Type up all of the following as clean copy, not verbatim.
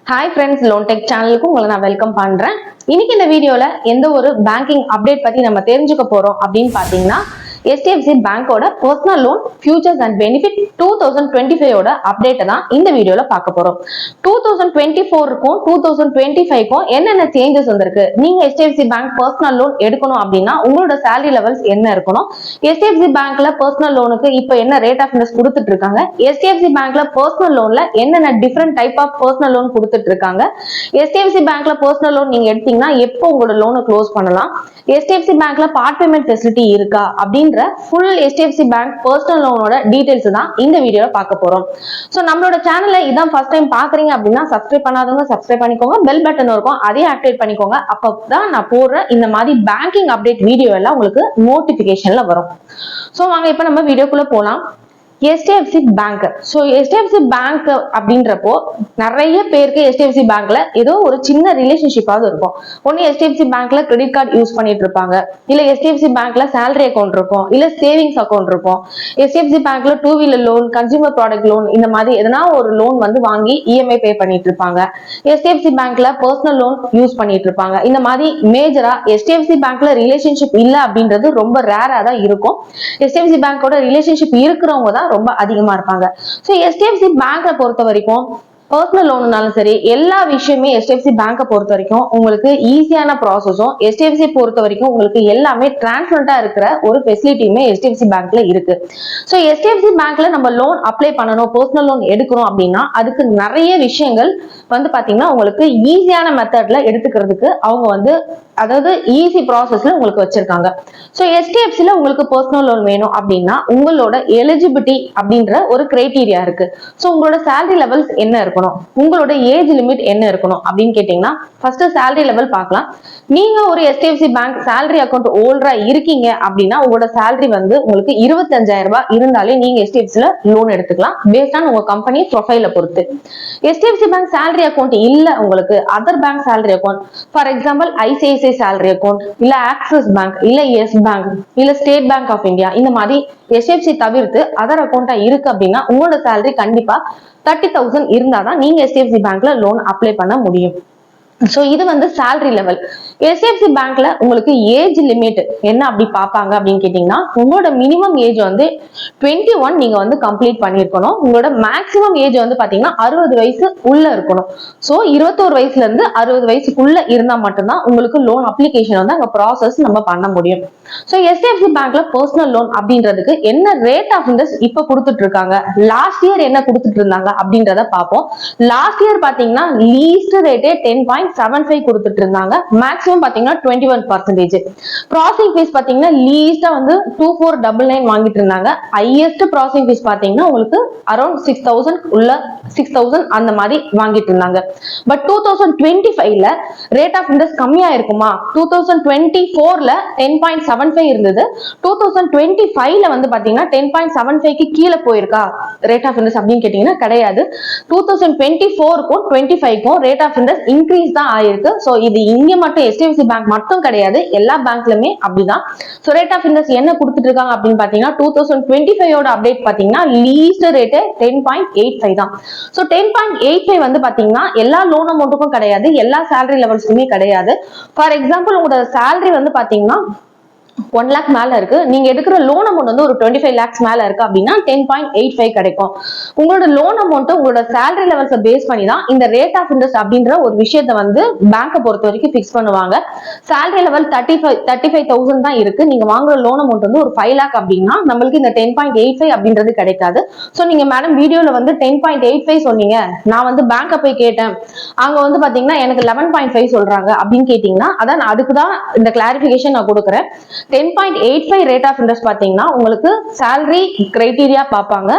Hi friends, Loan Tech channel ku ungalku na welcome பண்றேன். இன்னைக்கு இந்த வீடியோல எந்த ஒரு பேங்கிங் அப்டேட் பத்தி நம்ம தெரிஞ்சுக்க போறோம் அப்படின்னு பாத்தீங்கன்னா HDFC பேங்கோட personal loan futures and benefit 2025 ஓட அப்டேட்டை தான் இந்த வீடியோல பார்க்க போறோம். 2024க்கும் 2025க்கும் என்னென்ன சேஞ்சஸ் வந்திருக்கு, நீங்க HDFC பேங்க் பர்சனல் லோன் எடுக்கணும் அப்படின்னா உங்களோட சேலரி லெவல்ஸ் என்ன இருக்கணும், HDFC பேங்க்ல பர்சனல் லோனுக்கு இப்ப என்ன ரேட் ஆஃப் இன்ட்ரெஸ்ட் கொடுத்துட்டு இருக்காங்க, HDFC பேங்க்ல பர்சனல் லோன்ல என்னென்ன different type of personal loan கொடுத்துட்டு இருக்காங்க, HDFC பேங்க்ல பர்சனல் லோன் நீங்க எடுத்தீங்கன்னா எப்போ உங்களோட லோனை க்ளோஸ் பண்ணலாம், HDFC பேங்க்ல பார்ட் பேமெண்ட் ஃபெசிலிட்டி இருக்கா அப்படின்ற ஃபுல் HDFC பேங்க் பர்சனல் லோனோட டீடைல்ஸ் தான் இந்த வீடியோல பார்க்க போறோம். சோ நம்மளோட சேனலை இதான் ஃபர்ஸ்ட் டைம் பாக்குறீங்க அப்படின்னா சப்ஸ்கிரைப் பண்ணாதவங்க சப்ஸ்கிரைப் பண்ணிக்கோங்க, பெல் பட்டன் இருக்கும் அதையும் ஆக்டிவேட் பண்ணிக்கோங்க. அப்பதான் நான் போடுற இந்த மாதிரி பேங்கிங் அப்டேட் வீடியோ எல்லாம் உங்களுக்கு நோட்டிபிகேஷன்ல வரும். சோ வாங்க இப்ப நம்ம வீடியோக்குள்ள போலாம். HDFC bank. So HDFC bank அப்படின்றப்போ நிறைய பேருக்கு HDFC பேங்க்ல ஏதோ ஒரு சின்ன ரிலேஷன்ஷிப்பாவது இருக்கும். ஒன்னு HDFC பேங்க்ல கிரெடிட் கார்டு யூஸ் பண்ணிட்டு இருப்பாங்க, இல்ல HDFC பேங்க்ல சேலரி அக்கௌண்ட் இருக்கும், இல்ல சேவிங்ஸ் அக்கௌண்ட் இருக்கும். HDFC பேங்க்ல 2 wheeler loan, consumer product loan, இந்த மாதிரி எதனா ஒரு லோன் வந்து வாங்கி EMI பே பண்ணிட்டு இருப்பாங்க. HDFC பேங்க்ல பர்சனல் லோன் யூஸ் பண்ணிட்டு இருப்பாங்க. இந்த மாதிரி மேஜரா HDFC பேங்க்ல ரிலேஷன்ஷிப் இல்ல அப்படின்றது ரொம்ப ரேரா தான் இருக்கும். HDFC பேங்கோட ரிலேஷன்ஷிப் இருக்கிறவங்க தான் ரொம்ப அதிகமா இருப்பாங்க. சோ HDFC பேங்கை பொறுத்த வரைக்கும் பர்சனல் லோன்னாலும் சரி எல்லா விஷயமே HDFC பேங்கை பொறுத்த வரைக்கும் உங்களுக்கு ஈஸியான ப்ராசஸும், HDFC பொறுத்த வரைக்கும் உங்களுக்கு எல்லாமே டிரான்ஸ்பரண்டா இருக்கிற ஒரு ஃபெசிலிட்டியுமே HDFC பேங்க்ல இருக்கு. சோ HDFC பேங்க்ல நம்ம லோன் அப்ளை பண்ணணும், பர்சனல் லோன் எடுக்கிறோம் அப்படின்னா அதுக்கு நிறைய விஷயங்கள் வந்து பாத்தீங்கன்னா உங்களுக்கு ஈஸியான மெத்தட்ல எடுத்துக்கிறதுக்கு அவங்க வந்து அதாவது ஈஸி ப்ராசஸ்ல உங்களுக்கு வச்சிருக்காங்க. சோ HDFCல உங்களுக்கு பர்சனல் லோன் வேணும் அப்படின்னா உங்களோட எலிஜிபிலிட்டி அப்படின்ற ஒரு கிரைட்டீரியா இருக்கு. சோ உங்களோட சேலரி லெவல்ஸ் என்ன இருக்கணும், உங்களோட ஏஜ் லிமிட் என்ன இருக்கணும் அப்படின்னு கேட்டீங்கன்னா ஃபர்ஸ்ட் சேலரி லெவல் பார்க்கலாம். நீங்க ஒரு HDFC பேங்க் சேலரி அக்கௌண்ட் ஹோல்டரா இருக்கீங்க அப்படின்னா உங்களோட சேலரி வந்து உங்களுக்கு 25,000 ரூபாய் இருந்தாலே நீங்க HDFCல லோன் எடுத்துக்கலாம் பேஸ்ட் ஆன் உங்க கம்பெனி ப்ரொஃபைல பொறுத்து. HDFC பேங்க் சேலரி அக்கௌண்ட் இல்ல உங்களுக்கு other bank salary account, for example ICICI salary account, இல்ல ஆக்சிஸ் பேங்க், இல்ல எஸ் பேங்க், இல்ல ஸ்டேட் பேங்க் ஆஃப் இந்தியா, இந்த மாதிரி HDFC தவிர்த்து அதர் அக்கௌண்டா இருக்கு அப்படின்னா உங்களோட சேலரி கண்டிப்பா 30,000 இருந்தாதான் நீங்க HDFC பேங்க்ல லோன் அப்ளை பண்ண முடியும். சோ இது வந்து சேலரி லெவல். HDFC பேங்க்ல உங்களுக்கு ஏஜ் லிமிட் என்ன அப்படி பாப்பாங்க அப்படின்னு கேட்டீங்கன்னா உங்களோட மினிமம் ஏஜ் வந்து 21 நீங்க வந்து கம்ப்ளீட் பண்ணிருக்கணும். உங்களோட மேக்ஸிமம் ஏஜ் வந்து பாத்தீங்கன்னா 60 வயசு உள்ள இருக்கணும். சோ 21 வயசுல இருந்து 60 வயசுக்குள்ள இருந்தா மட்டும்தான் உங்களுக்கு லோன் அப்ளிகேஷன் வந்து அங்க ப்ராசஸ் நம்ம பண்ண முடியும். சோ HDFC பேங்க்ல பர்சனல் லோன் அப்படின்றதுக்கு என்ன ரேட் ஆஃப் இன்ட்ரெஸ்ட் இப்ப கொடுத்துட்டு இருக்காங்க, லாஸ்ட் இயர் என்ன கொடுத்துட்டு இருந்தாங்க அப்படின்றத பார்ப்போம். லாஸ்ட் இயர் பாத்தீங்கன்னா லீஸ்ட் ரேட்டே 10.75 கொடுத்துட்டு இருந்தாங்க, மேக்ஸிமம் பாத்தீங்கன்னா 21%. ப்ராசஸிங் ஃபீஸ் பாத்தீங்கன்னா லீஸ்டா வந்து 2499 வாங்கிட்டு இருந்தாங்க, ஹையஸ்ட் ப்ராசஸிங் ஃபீஸ் பாத்தீங்கன்னா உங்களுக்கு அரௌண்ட் 6000 உள்ள 6000 அந்த மாதிரி வாங்கிட்டு இருந்தாங்க. பட் 2025ல ரேட் ஆஃப் இன்ட்ரெஸ்ட் கம்மியா இருக்குமா, 2024ல 10.75 இருந்தது, 2025ல வந்து பாத்தீங்கன்னா 10.75க்கு கீழே போயிருக்கா ரேட் ஆஃப் இன்ட்ரெஸ்ட் அப்படின்னு கேட்டீங்கன்னா கிடையாது. 2024க்கும் 25க்கும் ரேட் ஆஃப் இன்ட்ரெஸ்ட் இன்க்ரீஸ் தான் ஆயிருக்கு. சோ இது இங்க மட்டும் HDFC பேங்க் மட்டும் கிடையாது, எல்லா பேங்க்லயுமே அப்படிதான். சோ ரேட் ஆஃப் இன்ட்ரெஸ்ட் என்ன கொடுத்துட்டு இருக்காங்க அப்படின்னு பாத்தீங்கன்னா 2025 அப்டேட் பாத்தீங்கன்னா லீஸ்ட் ரேட் 10.85 தான். சோ 10.85 வந்து பாத்தீங்கன்னா எல்லா லோன் அமௌண்ட்டுக்கும் கிடையாது, எல்லா சேலரி லெவல்ஸ்க்குமே கிடையாது. ஃபார் எக்ஸாம்பிள் உங்களோட சேலரி வந்து பாத்தீங்கன்னா 1 lakh மேல இருக்கு, நீங்க எடுக்கிற லோன் அமௌண்ட் வந்து ஒரு 25 lakhs மேல இருக்கு அப்படின்னா 10.85 கிடைக்கும். உங்களோட லோன் அமௌண்ட் உங்களோட சேலரி லெவல்ஸை பேஸ் பண்ணி தான் இந்த ரேட் ஆஃப் இன்ட்ரெஸ்ட் அப்படின்ற ஒரு விஷயத்தை வந்து பேங்கை பொறுத்த வரைக்கும் பிக்ஸ் பண்ணுவாங்க. சேலரி லெவல் 35,000 தான் இருக்கு, நீங்க வாங்குற லோன் அமௌண்ட் வந்து ஒரு 5 lakh அப்படின்னா நம்மளுக்கு இந்த 10.85 அப்படின்றது கிடைக்காது. சோ நீங்க மேடம் வீடியோல வந்து 10.85 சொன்னீங்க, நான் வந்து பேங்கை போய் கேட்டேன், அவங்க வந்து பாத்தீங்கன்னா எனக்கு 11.5 சொல்றாங்க அப்படின்னு கேட்டீங்கன்னா அதான் அதுக்குதான் இந்த கிளாரிபிகேஷன் நான் கொடுக்குறேன். 10.85 ரேட் ஆஃப் இன்ட்ரெஸ்ட் பாத்தீங்கன்னா உங்களுக்கு சேலரி கிரைட்டீரியா பாப்பாங்க,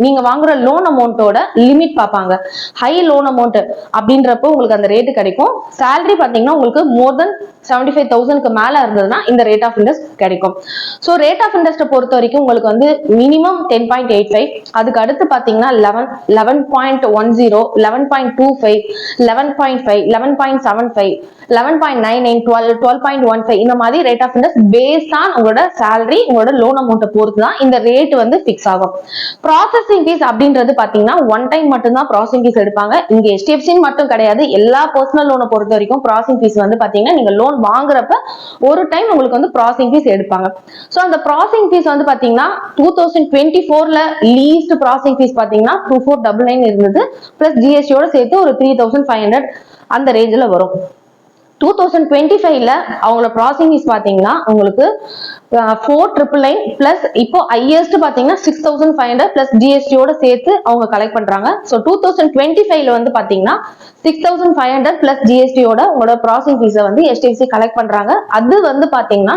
நீங்க வாங்குற லோன் அமௌண்டோட லிமிட் பாப்பாங்க. ஹை லோன் அமௌண்ட் அப்படின்றப்போ உங்களுக்கு அந்த ரேட் கிடைக்கும். சேலரி பாத்தீங்கன்னா உங்களுக்கு மோர் தென் 75,000க்கு மேல இருந்ததுன்னா இந்த ரேட் ஆஃப் இன்ட்ரெஸ்ட் கிடைக்கும். சோ ரேட் ஆஃப் இன்ட்ரெஸ்ட் பொறுத்த வரைக்கும் உங்களுக்கு வந்து மினிமம் 10.85, அதுக்கு அடுத்து பாத்தீங்கன்னா 11, 11.10, 11.25, 11.5, 11.75, 11.99, 12, 12.15 இந்த மாதிரி rate of interest based on உங்களோட salary, உங்களோட லோன் அமௌண்ட் பொறுத்து தான் இந்த ரேட் வந்து பிக்ஸ் ஆகும். ப்ராசஸிங் ஃபீஸ் அப்படின்றது பாத்தீங்கன்னா ஒன் டைம் மட்டும் தான் ப்ராசஸிங் ஃபீஸ் எடுப்பாங்க. இங்க HDFC மட்டும் கிடையாது, எல்லா பர்சனல் லோனை பொறுத்த வரைக்கும் ப்ராசஸிங் ஃபீஸ் வந்து பாத்தீங்கன்னா நீங்க லோன் வாங்குறப்ப ஒரு டைம் உங்களுக்கு வந்து ப்ராசஸிங் ஃபீஸ் எடுப்பாங்க. சோ அந்த ப்ராசஸிங் ஃபீஸ் வந்து பாத்தீங்கன்னா 2024ல லீஸ்ட் ப்ராசஸிங் ஃபீஸ் பாத்தீங்கன்னா 2499 இருந்தது. பிளஸ் ஜிஎஸ்டியோட சேர்த்து ஒரு 3500 அந்த ரேஞ்சில வரும். 2025ல அவங்களோட ப்ராசஸிங் ஃபீஸ் பாத்தீங்கன்னா உங்களுக்கு 4999 பிளஸ் இப்போ ஹையஸ்ட் பாத்தீங்கன்னா 6500 பிளஸ் ஜிஎஸ்டியோட சேர்த்து அவங்க கலெக்ட் பண்றாங்க. சோ 2025ல வந்து பாத்தீங்கன்னா 6500 பிளஸ் ஜிஎஸ்டியோட உங்களோட ப்ராசஸிங் ஃபீஸை வந்து HDFC கலெக்ட் பண்றாங்க. அது வந்து பாத்தீங்கன்னா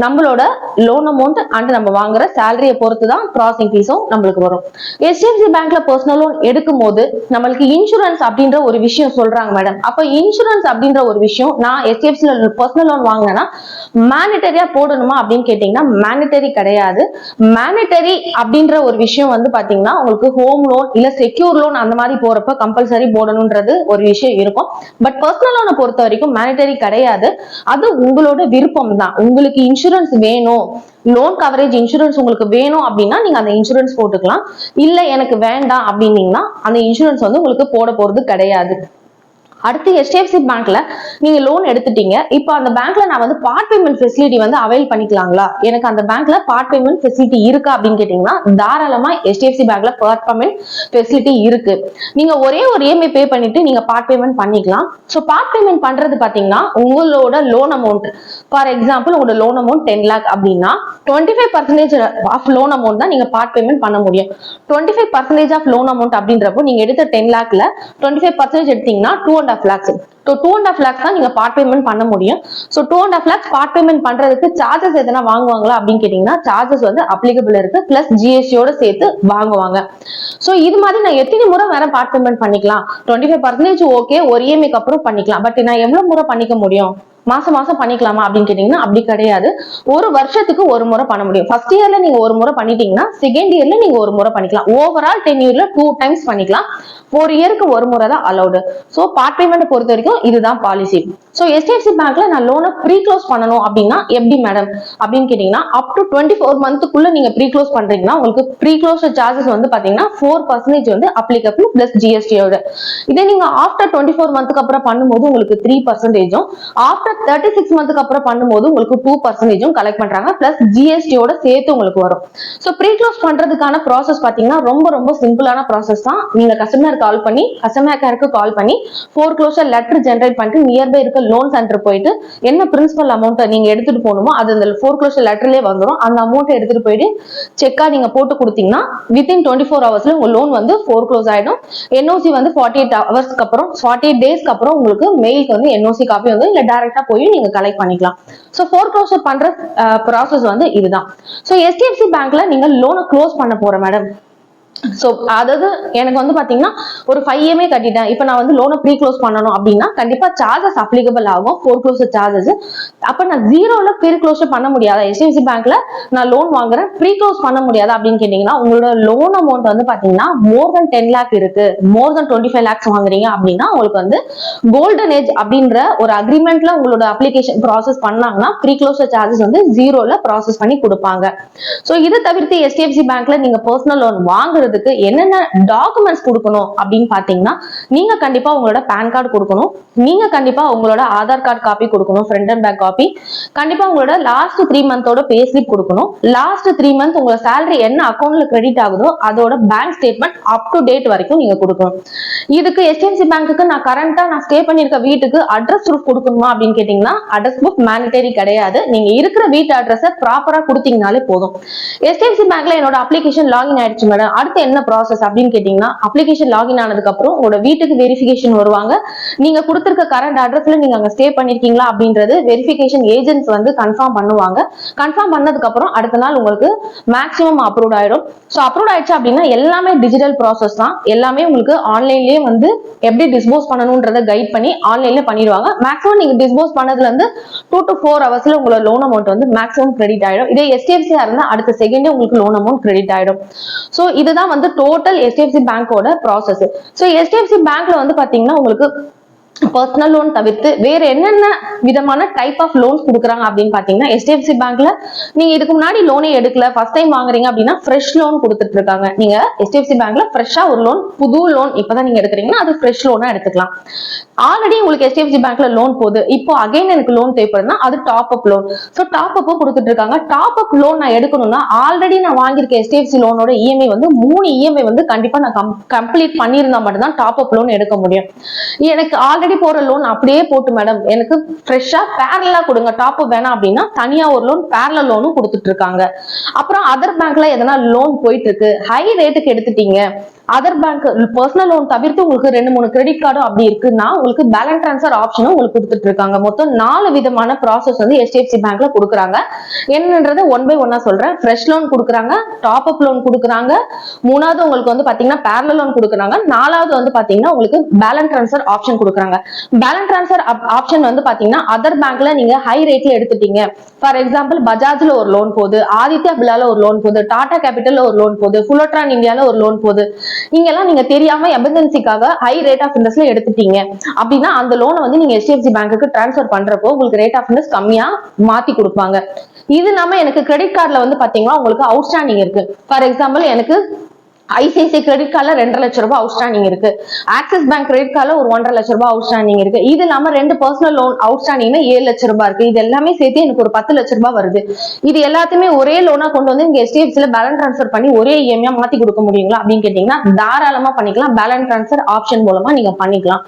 நம்மளோட லோன் அமௌண்ட் அண்ட் நம்ம வாங்குற சேலரியை பொறுத்து தான் ப்ராசஸிங் ஃபீஸும் நம்மளுக்கு வரும். HDFC பேங்க்ல பர்சனல் லோன் எடுக்கும் போது நம்மளுக்கு இன்சூரன்ஸ் அப்படின்ற ஒரு விஷயம் சொல்றாங்க மேடம். அப்ப இன்சூரன்ஸ் அப்படின்ற ஒரு விஷயம் நான் HDFCல பர்சனல் லோன் வாங்கினேன்னா மேண்டேட்டரியா போடணுமா அப்படின்னு கேட்டீங்கன்னா மேண்டேட்டரி கிடையாது. மேண்டேட்டரி அப்படின்ற ஒரு விஷயம் வந்து பாத்தீங்கன்னா உங்களுக்கு ஹோம் லோன் இல்ல செக்யூர் லோன் அந்த மாதிரி போறப்ப கம்பல்சரி போடணும்ன்றது ஒரு விஷயம் இருக்கும். பட் பர்சனல் லோனை பொறுத்த வரைக்கும் மேண்டேட்டரி கிடையாது. அது உங்களோட விருப்பம் தான். உங்களுக்கு இன்சூரன்ஸ் வேணும், லோன் கவரேஜ் இன்சூரன்ஸ் உங்களுக்கு வேணும் அப்படின்னா நீங்க அந்த இன்சூரன்ஸ் போட்டுக்கலாம். இல்ல எனக்கு வேண்டாம் அப்படின்னீங்கன்னா அந்த இன்சூரன்ஸ் வந்து உங்களுக்கு போட போறது கிடையாது. அடுத்து HDFC பேங்க்ல நீங்க லோன் எடுத்துட்டீங்க. இப்போ அந்த பேங்க்ல நான் வந்து பார்ட் பேமெண்ட் ஃபெசிலிட்டி வந்து அவைல் பண்ணிக்கலாங்களா, எனக்கு அந்த பேங்க்ல பார்ட் பேமெண்ட் ஃபெசிலிட்டி இருக்கா அப்படின்னு கேட்டீங்கன்னா தாராளமா HDFC பேங்க்ல பார்ட் பேமெண்ட் ஃபெசிலிட்டி இருக்கு. நீங்க ஒரே ஒரு EMI பே பண்ணிட்டு நீங்க பார்ட் பேமெண்ட் பண்ணிக்கலாம். ஸோ பார்ட் பேமெண்ட் பண்றது பாத்தீங்கன்னா உங்களோட லோன் அமௌண்ட், ஃபார் எக்ஸாம்பிள் உங்களோட லோன் அமௌண்ட் 10 lakh அப்படின்னா 25% ஆஃப் லோன் அமௌண்ட் தான் நீங்க பார்ட் பேமெண்ட் பண்ண முடியும். 25% ஆஃப் லோன் அமௌண்ட் அப்படின்றப்போ நீங்க எடுத்த 10 lakhல 25% எடுத்தீங்கன்னா 2.5 lakhs. 2.5 lakhs தான் நீங்க பார்ட் பேமெண்ட் பண்ண முடியும். சோ 2.5 lakhs பார்ட் பேமெண்ட் பண்றதுக்கு சார்ஜஸ் எதனா வாங்குவாங்களா அப்படின்னு கேட்டீங்கன்னா சார்ஜஸ் வந்து அப்ளிகபிள் இருக்கு. பிளஸ் ஜிஎஸ்டியோட சேர்த்து வாங்குவாங்க. சோ இது மாதிரி நான் எத்தனை முறை வேற பார்ட் பேமெண்ட் பண்ணிக்கலாம், 25% ஓகே ஒரு EMIக்கு அப்புறம் பண்ணிக்கலாம். பட் நான் எவ்வளவு முறை பண்ணிக்க முடியும், மாசம் மாசம் பண்ணிக்கலாமா அப்படின்னு கேட்டீங்கன்னா அப்படி கிடையாது. ஒரு வருஷத்துக்கு ஒரு முறை பண்ண முடியும். ஃபர்ஸ்ட் இயர்ல நீங்க ஒரு முறை பண்ணிட்டீங்கன்னா செகண்ட் இயர்ல நீங்க ஒரு முறை பண்ணிக்கலாம். ஓவரால் 10 yearல 2 times பண்ணிக்கலாம். 4 yearக்கு ஒரு முறை தான் அலௌடு. சோ பார்ட் பேமெண்ட் பொறுத்த வரைக்கும் இதுதான் பாலிசி. சோ HDFC பேங்க்ல நான் லோனை ப்ரீ க்ளோஸ் பண்ணணும் அப்படின்னா எப்படி மேடம் அப்படின்னு கேட்டீங்கன்னா அப் டு 24 monthக்குள்ள நீங்க ப்ரீ க்ளோஸ் பண்றீங்கன்னா உங்களுக்கு ப்ரீ க்ளோஸ் சார்ஜஸ் வந்து பாத்தீங்கன்னா 4% வந்து அப்ளிகபிள் பிளஸ் ஜிஎஸ்டியோட. இதே நீங்க ஆஃப்டர் 24 monthக்கு அப்புறம் பண்ணும்போது உங்களுக்கு 3%, ஆஃப்டர் 36 monthக்கு அப்புறம் பண்ணும்போது உங்களுக்கு 2% கலெக்ட் பண்றாங்க. பிளஸ் ஜிஎஸ்டியோட சேர்த்து உங்களுக்கு வரும். சோ ப்ரீ க்ளோஸ் பண்றதுக்கான ப்ராசஸ் பாத்தீங்கன்னா ரொம்ப ரொம்ப சிம்பிளான ப்ராசஸ் தான். நீங்க கஸ்டமர் கேருக்கு கால் பண்ணி ஃபோர்க்ளோஷர் லெட்டர் ஜெனரேட் பண்ணிட்டு நியர்பை இருக்க லோன் சென்டர் போயிட்டு என்ன பிரின்சிபல் அமௌண்ட் நீங்க எடுத்துட்டு போகணுமோ அது அந்த ஃபோர்க்ளோஷர் லெட்டர்லயே வந்துடும். அந்த அமௌண்ட் எடுத்துட்டு போயிட்டு செக்கா நீங்க போட்டு கொடுத்தீங்கன்னா வித்தின் 24 hours உங்க லோன் வந்து ஃபோர்க்ளோஸ் ஆயிடும். NOC வந்து 48 ஹவர்ஸ்க்கு அப்புறம் 48 daysக்கு அப்புறம் உங்களுக்கு மெயிலுக்கு வந்து NOC காப்பி வந்து இல்ல டைரக்டா போய் நீங்க கலெக்ட் பண்ணிக்கலாம். சோ ஃபோர்க்ளோஷர் பண்ற ப்ராசஸ் வந்து இதுதான். சோ HDFC பேங்க்ல நீங்க லோனை க்ளோஸ் பண்ண போற மேடம், சோ அதாவது எனக்கு வந்து பாத்தீங்கன்னா ஒரு 5 EMI கட்டிட்டேன், இப்ப நான் வந்து லோனை ப்ரீ க்ளோஸ் பண்ணணும் அப்படின்னா கண்டிப்பா சார்ஜஸ் அப்ளிகபிள் ஆகும், ஃபோர்க்ளோஷர் சார்ஜஸ். அப்ப நான் ஜீரோல ப்ரீ க்ளோஸ் பண்ண முடியாதா, HDFC பேங்க்ல நான் லோன் வாங்குறேன் ப்ரீ க்ளோஸ் பண்ண முடியாதா அப்படின்னு கேட்டீங்கன்னா உங்களோட லோன் அமௌண்ட் வந்து பாத்தீங்கன்னா மோர் தென் 10 lakh இருக்கு, மோர் தென் 25 lakhs வாங்குறீங்க அப்படின்னா உங்களுக்கு வந்து கோல்டன் ஏஜ் அப்படின்ற ஒரு அக்ரிமெண்ட்ல உங்களோட அப்ளிகேஷன் ப்ராசஸ் பண்ணாங்கன்னா ப்ரீ க்ளோஷர் சார்ஜஸ் வந்து ஜீரோல ப்ராசஸ் பண்ணி கொடுப்பாங்க. சோ இதை தவிர்த்து HDFC பேங்க்ல நீங்க பர்சனல் லோன் வாங்குறதுக்கு என்னென்ன டாக்குமெண்ட்ஸ் கொடுக்கணும் அப்படின்னு பாத்தீங்கன்னா நீங்க கண்டிப்பா உங்களோட பேன் கார்டு கொடுக்கணும், நீங்க கண்டிப்பா உங்களோட ஆதார் கார்டு காப்பி கொடுக்கணும், ஃப்ரண்ட் அண்ட் பேக் காப்பி, கண்டிப்பா உங்களோட லாஸ்ட் 3 monthோட பே ஸ்லிப் கொடுக்கணும், லாஸ்ட் 3 month உங்க சேலரி என்ன அக்கௌண்ட்ல கிரெடிட் ஆகுதோ அதோட bank statement up to date வரைக்கும் நீங்க கொடுக்கணும். இதுக்கு HDFC பேங்க்குக்கு நான் கரண்டா நான் ஸ்டே பண்ணிருக்க வீட்டுக்கு அட்ரஸ் ப்ரூஃப் கொடுக்கணுமா அப்படின்னு கேட்டீங்கன்னா அட்ரஸ் ப்ரூஃப் மேண்டேட்டரி கிடையாது. நீங்க இருக்கிற வீட்டு அட்ரஸை ப்ராப்பரா கொடுத்தீங்கனாலே போதும். HDFC பேங்க்ல என்னோட அப்ளிகேஷன் லாகின் ஆயிடுச்சு மேடம், அடுத்து என்ன ப்ராசஸ் அப்படின்னு கேட்டீங்கன்னா அப்ளிகேஷன் லாகின் ஆனதுக்கு அப்புறம் உங்களோட வீட்டுக்கு வெரிஃபிகேஷன் வருவாங்க. நீங்க கொடுத்திருக்க கரண்ட் அட்ரஸ்ல நீங்க அங்க ஸ்டே பண்ணிருக்கீங்களா அப்படின்றது வெரிஃபிகேஷன் ஏஜென்ட்ஸ் வந்து கன்ஃபார்ம் பண்ணுவாங்க. கன்ஃபார்ம் பண்ணதுக்கு அப்புறம் அடுத்த நாள் உங்களுக்கு மேக்ஸிமம் அப்ரூவ் ஆயிடும். சோ அப்ரூவ் ஆயிடுச்சு அப்படின்னா எல்லாமே டிஜிட்டல் ப்ராசஸ் தான், எல்லாமே உங்களுக்கு ஆன்லைன்லயே வந்து எப்படி டிஸ்போஸ் பண்ணணும்ன்றத கைட் பண்ணி ஆன்லைன்ல பண்ணிடுவாங்க. மேக்ஸிமம் நீங்க டிஸ்போஸ் பண்ணதுல இருந்து 2 to 4 hours உங்களோட லோன் அமௌண்ட் வந்து மேக்ஸிமம் கிரெடிட் ஆயிடும். இதே HDFC இருந்தா அடுத்த செகண்டே உங்களுக்கு லோன் அமௌண்ட் கிரெடிட் ஆயிடும். சோ இதுதான் வந்து டோட்டல் HDFC பேங்கோட ப்ராசஸ். சோ HDFC பேங்க்ல வந்து பாத்தீங்கன்னா உங்களுக்கு பர்சனல் லோன் தவிர்த்து வேற என்னென்ன விதமான டைப் ஆஃப் லோன்ஸ் கொடுக்குறாங்க அப்படின்னு பாத்தீங்கன்னா, HDFC பேங்க்ல நீங்க இதுக்கு முன்னாடி லோனே எடுக்கல, ஃபர்ஸ்ட் டைம் வாங்குறீங்க அப்படின்னா ஃப்ரெஷ் லோன் கொடுத்துட்டு இருக்காங்க. நீங்க HDFC பேங்க்ல ஃப்ரெஷ்ஷா ஒரு லோன், புது லோன் இப்பதான் நீங்க எடுக்கிறீங்கன்னா அது ஃப்ரெஷ் லோனா எடுத்துக்கலாம். ஆல்ரெடி உங்களுக்கு HDFC பேங்க்ல லோன் போகுது, இப்போ அகைன் எனக்கு லோன் தேவைப்படுதுன்னா அது top up loan. So top up கொடுத்துட்டு இருக்காங்க. டாப் அப் லோன் நான் எடுக்கணும்னா ஆல்ரெடி நான் வாங்கியிருக்க HDFC லோனோட இஎம்ஐ வந்து 3 இஎம்ஐ வந்து கண்டிப்பா நான் கம்ப்ளீட் பண்ணியிருந்தா மட்டும்தான் டாப் அப் லோன் எடுக்க முடியும். எனக்கு ஆல்ரெடி போற லோன் அப்படியே போட்டு மேடம் எனக்கு ஃப்ரெஷ்ஷா பேரலா கொடுங்க, டாப் அப் வேணாம் அப்படின்னா தனியா ஒரு லோன் பேரலல் லோனும் கொடுத்துட்டு இருக்காங்க. அப்புறம் அதர் பேங்க்ல எதனா லோன் போயிட்டு இருக்கு, ஹை ரேட்டுக்கு எடுத்துட்டீங்க, அதர் பேங்க் பர்சனல் லோன் தவிர்த்து உங்களுக்கு 2-3 கிரெடிட் கார்டும் அப்படி இருக்குன்னா உங்களுக்கு பேலன்ஸ் டிரான்ஸ்ஃபர் ஆப்ஷனும் உங்களுக்கு கொடுத்துட்டு இருக்காங்க. மொத்தம் 4 விதமான ப்ராசஸ் வந்து HDFC பேங்க்ல கொடுக்குறாங்க. என்னன்றதை ஒன் பை ஒன்னா சொல்றேன். ஃப்ரெஷ் லோன் கொடுக்குறாங்க, டாப் அப் லோன் கொடுக்குறாங்க, 3வது உங்களுக்கு வந்து பாத்தீங்கன்னா பேரலல் லோன் கொடுக்குறாங்க, 4வது வந்து பாத்தீங்கன்னா உங்களுக்கு பேலன்ஸ் டிரான்ஸ்ஃபர் ஆப்ஷன் கொடுக்குறாங்க. பேலன்ஸ் டிரான்ஸ்ஃபர் ஆப்ஷன் வந்து பாத்தீங்கன்னா அதர் பேங்க்ல நீங்க ஹை ரேட்ல எடுத்துட்டீங்க, ஃபார் எக்ஸாம்பிள் பஜாஜ்ல ஒரு லோன் போகுது, ஆதித்யா பிர்லால ஒரு லோன் போகுது, டாடா கேபிட்டல்ல ஒரு லோன் போகுது, ஃபுல்லோட்ரான் இந்தியால ஒரு லோன் போகுது, நீங்கெல்லாம் நீங்க தெரியாம எமர்ஜென்சிக்காக ஹை ரேட் ஆஃப் இன்ட்ரெஸ்ட்ல எடுத்துட்டீங்க அப்படின்னா அந்த லோனை வந்து நீங்க HDFC பேங்க்குக்கு டிரான்ஸ்ஃபர் பண்றப்போ உங்களுக்கு ரேட் ஆஃப் இன்ட்ரெஸ்ட் கம்மியா மாத்தி கொடுப்பாங்க. இது இல்லாம எனக்கு கிரெடிட் கார்டுல வந்து பாத்தீங்கன்னா உங்களுக்கு அவுட்ஸ்டாண்டிங் இருக்கு. ஃபார் எக்ஸாம்பிள் எனக்கு ஐசிஐசிஐ கிரெடிட் கார்டுல 2.5 லட்சம் ரூபாய் அவுட்ஸ்டாண்டிங் இருக்கு, ஆக்சிஸ் பேங்க் கிரெடிட் கார்டுல ஒரு 1.5 லட்சம் ரூபாய் அவுட்ஸ்டாண்டிங் இருக்கு. இது இல்லாம 2 பர்சனல் லோன் அவுட்ஸ்டாண்டிங்னா 7 லட்சம் ரூபாய் இருக்கு. இது எல்லாமே சேர்த்து எனக்கு ஒரு 10 லட்சம் ரூபாய் வருது. இது எல்லாத்தையுமே ஒரே லோனா கொண்டு வந்து நீங்க HDFCல பேலன்ஸ் டிரான்ஸ்ஃபர் பண்ணி ஒரே இஎம்ஐ மாத்தி கொடுக்க முடியுங்களா அப்படின்னு கேட்டீங்கன்னா தாராளமா பண்ணிக்கலாம். பேலன்ஸ் டிரான்ஸ்ஃபர் ஆப்ஷன் மூலமா நீங்க பண்ணிக்கலாம்.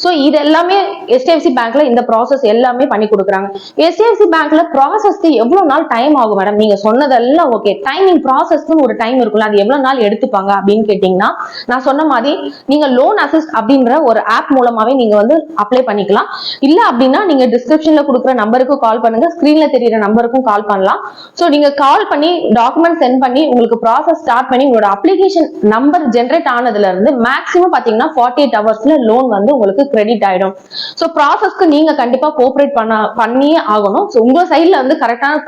சோ இது எல்லாமே HDFC பேங்க்ல இந்த ப்ராசஸ் எல்லாமே பண்ணி கொடுக்குறாங்க. HDFC பேங்க்ல ப்ராசஸ்க்கு எவ்வளவு நாள் டைம் ஆகும் மேடம்? நீங்க சொன்னதெல்லாம் ஓகே, டைமிங் ப்ராசஸ்க்கு ஒரு டைம் இருக்குல்ல, அது எவ்வளவு நாள் எடுத்துப்பாங்க அப்படின்னு கேட்டீங்கன்னா, நான் சொன்ன மாதிரி நீங்க லோன் அசிஸ்ட் அப்படின்ற ஒரு ஆப் மூலமாவே நீங்க வந்து அப்ளை பண்ணிக்கலாம். இல்ல அப்படின்னா நீங்க டிஸ்கிரிப்ஷன்ல கொடுக்குற நம்பருக்கு கால் பண்ணுங்க, ஸ்கிரீன்ல தெரியுற நம்பருக்கும் கால் பண்ணலாம். சோ நீங்க கால் பண்ணி டாக்குமெண்ட் சென்ட் பண்ணி உங்களுக்கு ப்ராசஸ் ஸ்டார்ட் பண்ணி உங்களோட அப்ளிகேஷன் நம்பர் ஜெனரேட் ஆனதுல இருந்து மேக்ஸிமம் பாத்தீங்கன்னா 48 ஹவர்ஸ்ல லோன் வந்து உங்களுக்கு கிரெடிட் ஆயிடும். சோ ப்ராசஸ்க்கு நீங்க கண்டிப்பா கோஆபரேட் பண்ணியே ஆகணும். சோ உங்க சைட்ல வந்து கரெக்டான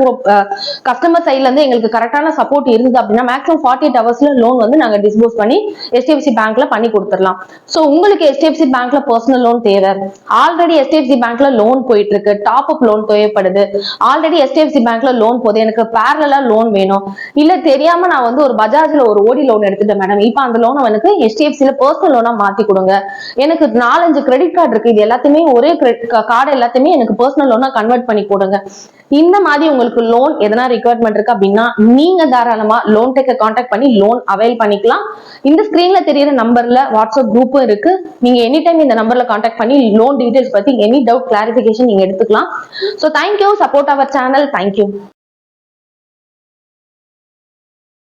கஸ்டமர் சைட்ல இருந்து எங்களுக்கு கரெக்டான சப்போர்ட் இருந்தது அப்படின்னா மேக்ஸிமம் 48 ஹவர்ஸ்ல லோன் வந்து நாங்க டிஸ்போஸ் பண்ணி HDFC பேங்க்ல பண்ணி கொடுத்துடலாம். சோ உங்களுக்கு HDFC பேங்க்ல பர்சனல் லோன் தேவை, ஆல்ரெடி HDFC பேங்க்ல லோன் போயிட்டு இருக்கு, டாப் அப் லோன் தேவைப்படுது, ஆல்ரெடி HDFC பேங்க்ல லோன் போகுது, எனக்கு பேரலா லோன் வேணும், இல்ல தெரியாம நான் வந்து ஒரு பஜாஜ்ல ஒரு ஓடி லோன் எடுத்துட்டேன் மேடம், இப்ப அந்த லோனை எனக்கு HDFCல பர்சனல் லோனா மாத்தி கொடுங்க, எனக்கு 4-5 கிரெடிட் கார்டு இருக்கு, இது எல்லாத்தையுமே ஒரே கார்டு எல்லாத்தையுமே எனக்கு பர்சனல் லோனா கன்வெர்ட் பண்ணி கொடுங்க. இந்த மாதிரி உங்களுக்கு லோன் எதனா ரிக்வயர்மெண்ட் இருக்கு அப்படின்னா நீங்க தாராளமா லோன் டெக்க கான்டாக்ட் பண்ணி லோன் அவைல் பண்ணிக்கலாம். இந்த ஸ்கிரீன்ல தெரியுற நம்பர்ல வாட்ஸ்அப் குரூப்பும் இருக்கு. நீங்க எனி டைம் இந்த நம்பர்ல கான்டாக்ட் பண்ணி லோன் டீடைல்ஸ் பத்தி எனி டவுட் கிளாரிபிகேஷன் நீங்க எடுத்துக்கலாம். So thank you, support our channel. Thank you.